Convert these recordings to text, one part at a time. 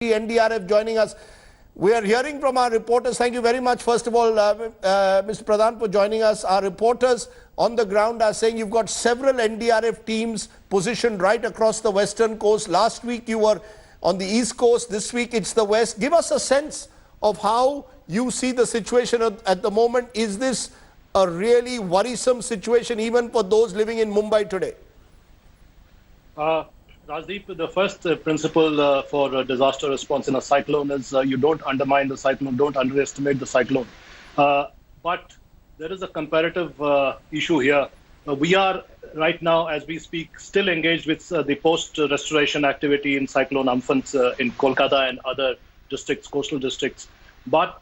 NDRF joining us. We are hearing from our reporters. Thank you very much, first of all, Mr. Pradhan, for joining us. Our reporters on the ground are saying you've got several NDRF teams positioned right across the western coast. Last week you were on the east coast. This week it's the west. Give us a sense of how you see the situation at the moment. Is this a really worrisome situation even for those living in Mumbai today? Rajdeep, the first principle for disaster response in a cyclone is you don't undermine the cyclone, don't underestimate the cyclone. But there is a comparative issue here. We are right now, as we speak, still engaged with the post-restoration activity in Cyclone Amphan in Kolkata and other districts, coastal districts. But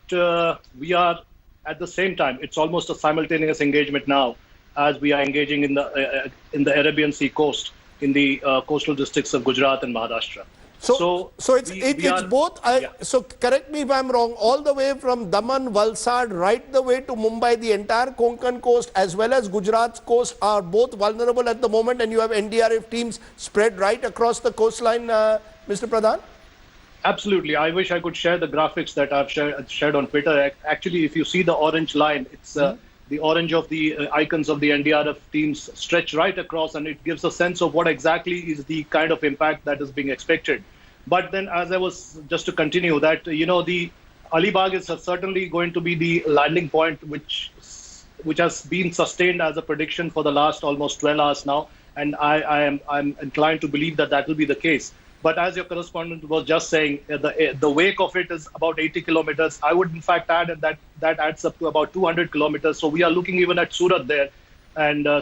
we are, at the same time, it's almost a simultaneous engagement now as we are engaging in the Arabian Sea coast, in the coastal districts of Gujarat and Maharashtra. So it's both. So correct me if I'm wrong. All the way from Daman, Valsad, right the way to Mumbai, the entire Konkan coast as well as Gujarat's coast are both vulnerable at the moment, and you have NDRF teams spread right across the coastline, Mr. Pradhan? Absolutely. I wish I could share the graphics that I've shared on Twitter. Actually, if you see the orange line, it's the orange of the icons of the NDRF teams stretch right across, and it gives a sense of what exactly is the kind of impact that is being expected. But then, as I was just to continue that, the Alibag is certainly going to be the landing point, which has been sustained as a prediction for the last almost 12 hours now, and I'm inclined to believe that will be the case. But as your correspondent was just saying, the wake of it is about 80 kilometers. I would in fact add that adds up to about 200 kilometers. So we are looking even at Surat there, and the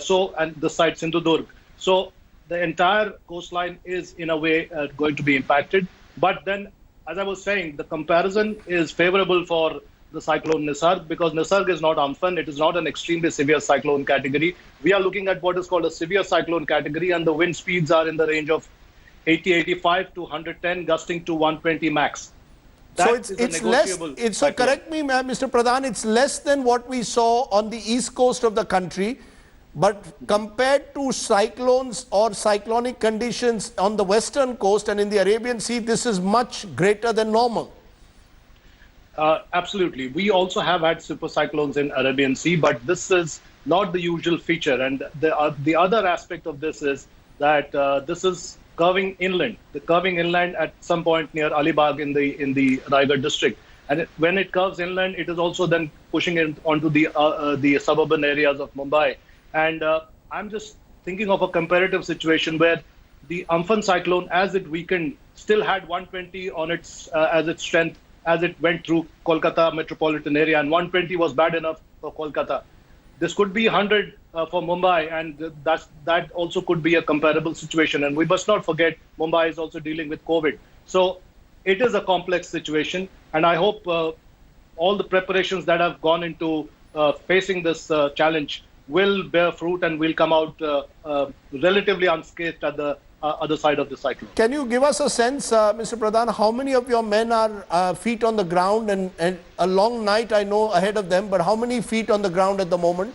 site Sindhudurg. So the entire coastline is in a way going to be impacted. But then, as I was saying, the comparison is favorable for the cyclone Nisarga, because Nisarga is not Amphan. It is not an extremely severe cyclone category. We are looking at what is called a severe cyclone category, and the wind speeds are in the range of 80, 85 to 110, gusting to 120 max. So it's less. So correct me, Mr. Pradhan, it's less than what we saw on the east coast of the country. But compared to cyclones or cyclonic conditions on the western coast and in the Arabian Sea, this is much greater than normal. Absolutely. We also have had super cyclones in Arabian Sea, but this is not the usual feature. And the other aspect of this is that this is curving inland. The curving inland at some point near Alibag in the Raigad district, and when it curves inland, it is also then pushing it onto the suburban areas of Mumbai. And I'm just thinking of a comparative situation where the Amphan cyclone, as it weakened, still had 120 on its as its strength as it went through Kolkata metropolitan area, and 120 was bad enough for Kolkata. This could be 100 for Mumbai, and that also could be a comparable situation. And we must not forget, Mumbai is also dealing with COVID. So it is a complex situation, and I hope all the preparations that have gone into facing this challenge will bear fruit, and will come out relatively unscathed at the other side of the cyclone. Can you give us a sense, Mr. Pradhan, how many of your men are feet on the ground, and a long night I know ahead of them, but how many feet on the ground at the moment?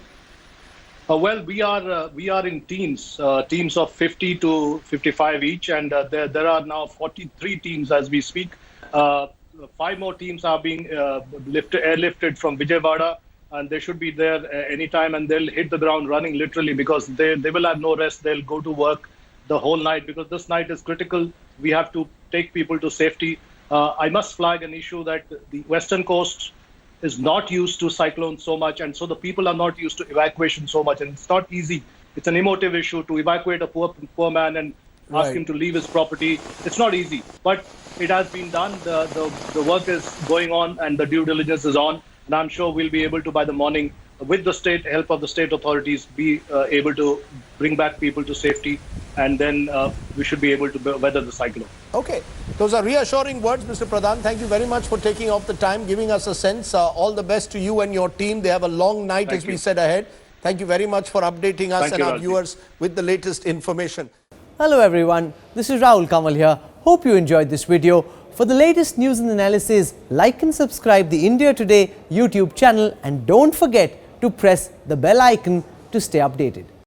Well, we are in teams of 50 to 55 each, and there are now 43 teams as we speak. 5 more teams are being airlifted from Vijayawada, and they should be there anytime, and they'll hit the ground running literally, because they will have no rest. They'll go to work the whole night, because this night is critical. We have to take people to safety. I must flag an issue that the western coast is not used to cyclones so much, and so the people are not used to evacuation so much, and it's not easy. It's an emotive issue to evacuate a poor man and ask him to leave his property. It's not easy, but it has been done. The work is going on, and the due diligence is on, and I'm sure we'll be able to, by the morning, with the help of the state authorities, be able to bring back people to safety, and then we should be able to weather the cyclone. Okay. Those are reassuring words, Mr. Pradhan. Thank you very much for taking off the time, giving us a sense. All the best to you and your team. They have a long night, as we said, ahead. Thank you very much for updating us and our viewers with the latest information. Hello everyone, this is Rahul Kamal here. Hope you enjoyed this video. For the latest news and analysis, like and subscribe the India Today YouTube channel, and don't forget to press the bell icon to stay updated.